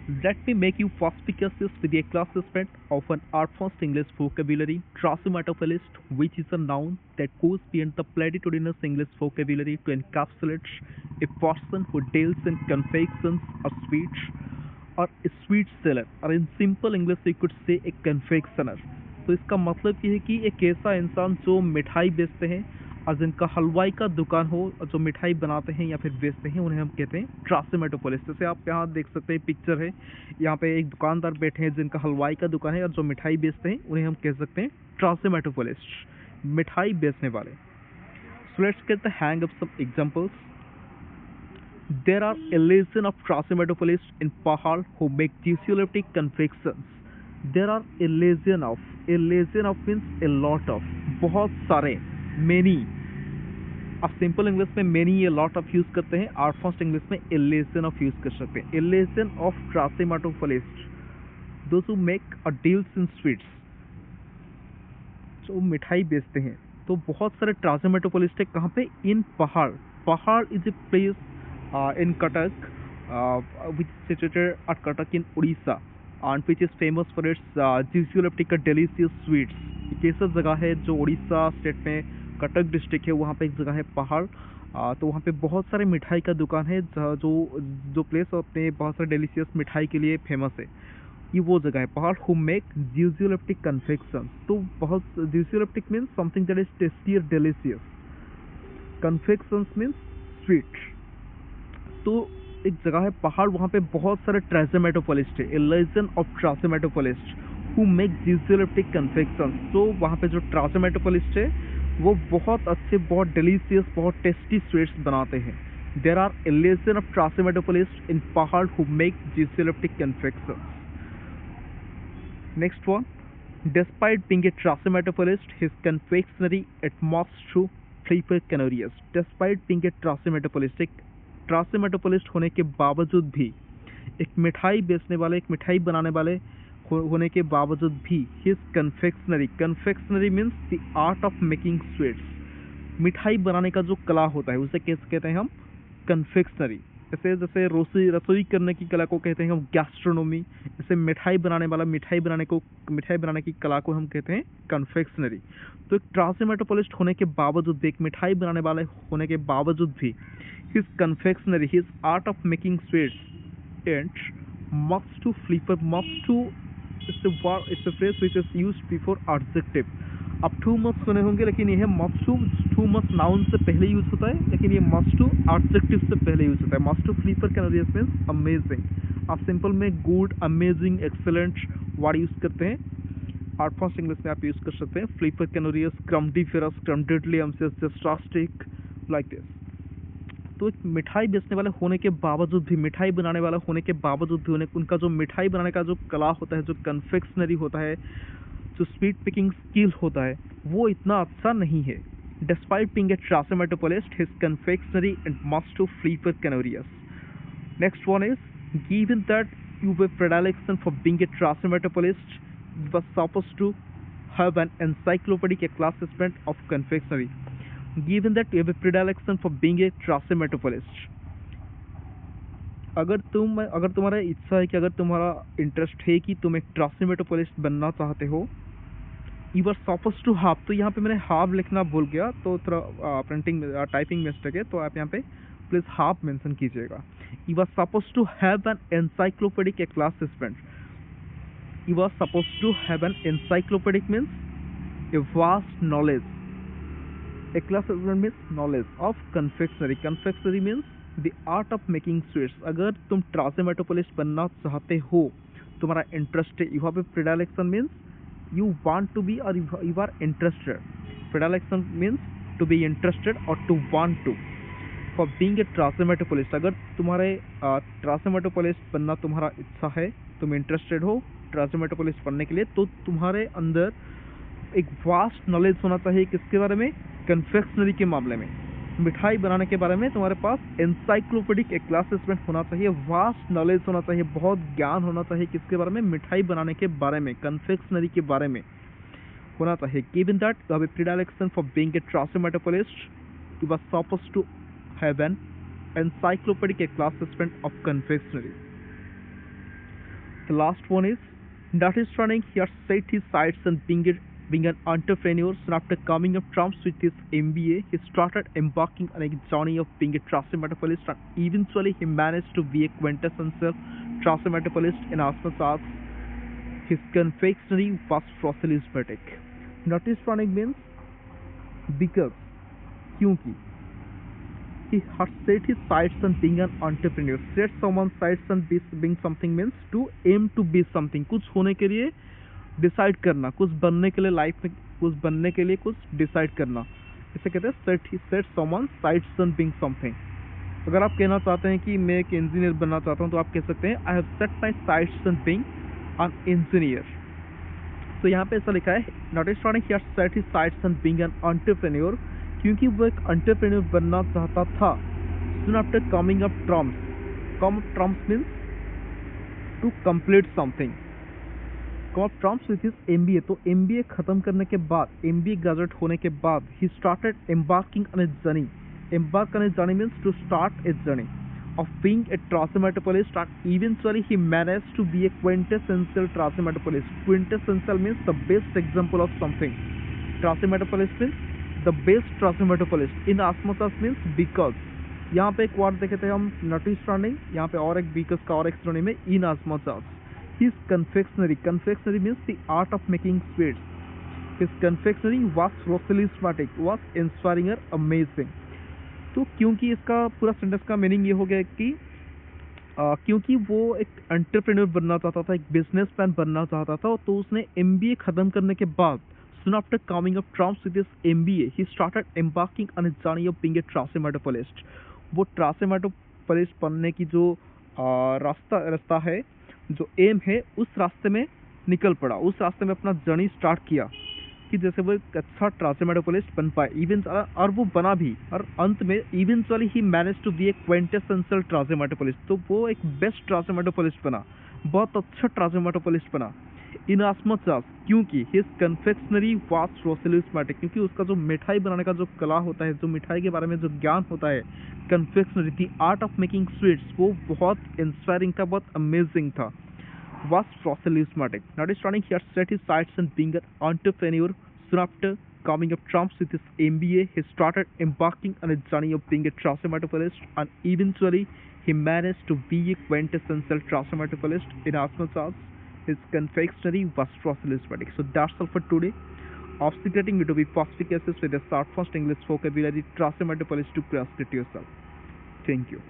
Let me make you first pictures with a class spent of an advanced English vocabulary, Trasomatophilist, which is a noun that goes beyond the platitudinous English vocabulary to encapsulate a person who deals in confections or a sweet seller, or in simple English we could say a confectioner. तो इसका मतलब ये है कि एक ऐसा इंसान जो मिठाई बेचते हैं और जिनका हलवाई का दुकान हो और जो मिठाई बनाते हैं या फिर बेचते हैं उन्हें हम कहते हैं ट्रांसमेटोपोलिस्ट। जैसे आप यहाँ देख सकते हैं पिक्चर है, यहाँ पे एक दुकानदार बैठे हैं जिनका हलवाई का दुकान है और जो मिठाई बेचते हैं उन्हें हम कह सकते हैं ट्रांसमेटोपोलिस्ट, मिठाई बेचने वाले। So let's get the hang of some examples. There are a legion of trachymetophiles in Pahal who make tissue-elliptic confections. There are a legion of means a lot of, बहुत सारे, many। आप सिंपल इंग्लिश में many a lot of use करते हैं, advanced English में a legion of use कर सकते हैं। A legion of trachymetophiles, those who make or deals in sweets, जो मिठाई बेचते हैं। तो बहुत सारे ट्रांसमेटोपोलिस्ट है कहाँ पे? इन पहाड़। पहाड़ is a place in Cuttack, which is situated at Cuttack in Odisha, and which is famous for its tissue-elliptic delicious sweets। एक ऐसा जगह है जो उड़ीसा स्टेट में कटक डिस्ट्रिक्ट है, वहाँ पे एक जगह है पहाड़। तो वहाँ पे बहुत सारे मिठाई का दुकान है, जो प्लेस अपने बहुत सारे डेलीशियस मिठाई के लिए फेमस है। ये वो जगह है पहाड़। who make tissue-elliptic confections, तो बहुत tissue-elliptic means something that is tasty or delicious, confections means sweet। तो एक जगह है पहाड़, वहाँ पे बहुत सारे ट्रांसमेटोपोलिस्ट है, ए लेजियन ऑफ ट्रांसमेटोपोलिस्ट हु मेक tissue-elliptic confections। तो वहाँ पे जो ट्रांसमेटोपोलिस्ट है वो बहुत अच्छे, बहुत डेलीशियस, बहुत टेस्टी स्वीट्स बनाते हैं। There are a legion of ट्रांसमेटोपोलिस्ट इन पहाड़ who make tissue-elliptic confections। Next one, despite being a trachymetopholist, his confectionery it moves through flavor canorius। despite being a trachymetopholist, एक ट्रांसमेटोपोलिस्ट होने के बावजूद भी, एक मिठाई बेचने वाले, एक मिठाई बनाने वाले होने के बावजूद भी, his confectionery means the art of making sweets, मिठाई बनाने का जो कला होता है उसे कैसे कहते हैं हम? कन्फेक्शनरी। जैसे रसोई करने की कला को कहते हैं हम गैस्ट्रोनोमी, जैसे मिठाई बनाने वाला मिठाई बनाने की कला को हम कहते हैं कन्फेक्शनरी। तो एक ट्रांसमेटोपोलिस्ट होने के बावजूद भी, एक मिठाई बनाने वाले होने के बावजूद भी, his confectionery, his art of making sweets and moves to flavor, moves to it's a phrase which is used before adjective। अब टू मस्ट सुने होंगे, लेकिन यह मस्ट टू मस्ट नाउन से पहले यूज होता है, लेकिन ये मस्ट टू एडजेक्टिव से पहले यूज होता है। मस्ट टू फ्लीपर कैनोरियस मीन्स अमेजिंग। आप सिंपल में good, amazing, excellent word use करते हैं, एडवांस इंग्लिश में आप यूज कर सकते हैं फ्लीपर कैनोरियस, क्रम्डिफेरस, क्रम्डिडलियमसिस, जस्ट्रास्टिक, लाइक दिस। तो एक मिठाई बेचने वाले होने के बावजूद भी, मिठाई बनाने वाला होने के बावजूद भी, उनका जो मिठाई बनाने का जो कला होता है, जो कन्फेक्शनरी होता है, जो स्वीट पिकिंग स्किल होता है, वो इतना अच्छा नहीं है। डिस्पाइट बीइंग ए ट्रांसमेटोपोलिस्ट, his confectionery and must to फ्लीपर कैनोरियस। Next one is, given that you were predilection for being a trachymetopholist, you were supposed to have an encyclopedic classifying of confectionery। Given that you have a predilection for being a trachymetopholist, अगर तुम्हारा इच्छा है कि अगर तुम्हारा interest है कि तुम एक ट्रांसमेटोपोलिस्ट बनना चाहते हो, यू आर सपोज टू हाव, तो यहाँ पे मैंने हाव लिखना भूल गया, तो थोड़ा प्रिंटिंग टाइपिंग मिस्टेक है, तो आप यहाँ पे प्लीज हाव मेंशन कीजिएगा। You are suppose to have an encyclopedic classification. You are suppose to have an encyclopedic means a vast knowledge, a classification means knowledge of confectionery। confectionery means the art of making sweets। अगर तुम ट्रांसमेटोपोलिस्ट बनना चाहते हो, तुम्हारा interest है, you have a predilection means you want to be or you are interested। predilection means to be interested or to want to। for being a ट्रांसमेटोपोलिस्ट, अगर तुम्हारे ट्रांसमेटोपोलिस्ट बनना तुम्हारा इच्छा है, तुम इंटरेस्टेड हो ट्रांसमेटोपोलिस्ट बनने के लिए, तो तुम्हारे अंदर एक वास्ट नॉलेज होना चाहिए किसके बारे में? कन्फेक्शनरी के मामले में, मिठाई बनाने के बारे में तुम्हारे पास एनसाइक्लोपीडिक एक क्लासिफिकेशन होना चाहिए, वास्ट नॉलेज होना चाहिए, बहुत ज्ञान होना चाहिए किसके बारे में? मिठाई बनाने के बारे में, कन्फेक्शनरी के बारे में होना चाहिए। Given that you have a predilection for being a ट्रांसमेटोपोलिस्ट, you are supposed to have an encyclopedic classifying of confectionery। The last one is notwithstanding he had set his sights on being an entrepreneur. So after coming up terms with his MBA, he started embarking on a journey of being a trashy and eventually he managed to be a quintessential trashy in as much as his confectionery was proselytic. Notwithstanding means because, क्योंकि he had set his sights on being an entrepreneur. Set someone's sights on being something means to aim to be something. कुछ होने के लिए decide करना, कुछ बनने के लिए, लाइफ में कुछ बनने के लिए कुछ डिसाइड करना, इसे कहते हैं set someone sites on being something. अगर आप कहना चाहते हैं कि मैं एक इंजीनियर बनना चाहता हूं तो आप कह सकते हैं I have set my sights on being an engineer. तो यहाँ पे ऐसा लिखा है notwithstanding he had set his sights on being an entrepreneur, क्योंकि वो एक एंटरप्रेन्योर बनना चाहता था. Soon after coming up terms means to complete something. Terms with his MBA. तो MBA खत्म करने के बाद, MBA ग्रेजुएट होने के बाद ही started embarking on a journey. Embark on a journey means to start a journey of being a trasymetopolist, and eventually he managed to be a quintessential trasymetopolist. Quintessential means the best example of something. Trasymetopolist means the best trasymetopolist. In as much as means because. यहाँ पे एक word देखे थे हम notwithstanding, यहाँ पे और एक because का और एक श्रेणी में in as much as. His confectionery. Confectionery means the art of making sweets. His confectionery was proselytic, was inspiring or amazing. तो क्योंकि इसका पूरा सेंटेंस का मीनिंग ये हो गया कि क्योंकि वो एक एंटरप्रेन्योर बनना चाहता था, एक बिजनेसमैन बनना चाहता था, तो उसने MBA खत्म करने के बाद soon after coming up terms with his MBA he started embarking on a journey of being a trasymetopolist. वो ट्रासमेटोपोलिस्ट बनने की जो रास्ता है, जो एम है, उस रास्ते में निकल पड़ा, उस रास्ते में अपना जर्नी स्टार्ट किया कि जैसे वो एक अच्छा ट्रांसमेटोपोलिस्ट बन पाए. इवन और वो बना भी, और अंत में इवेंचुअली ही manage to be a quintessential ट्रांसमेटोपोलिस्ट. तो वो एक बेस्ट ट्रांसमेटोपोलिस्ट बना, बहुत अच्छा ट्रांसमेटोपोलिस्ट बना. इन as much as, क्योंकि हिज कन्फेक्शनरी वाज प्रोसेलिस्मेटिक, क्योंकि उसका जो मिठाई बनाने का जो कला होता है, जो मिठाई के बारे में जो ज्ञान होता है, confectionery, the art of making sweets, वो बहुत इंस्पायरिंग था, बहुत अमेजिंग था. Was proselytic. Notwithstanding he had set his sights on being an entrepreneur. Soon after coming up terms with his MBA, he started embarking on a journey of being a trasymetopolist, and eventually he managed to be a quintessential trasymetopolist in as much as his confectionery was proselytic. So that's all for today. Obfuscating you to be perspicacious with a short first English vocabulary, trasymetopolist to grasp it yourself. Thank you.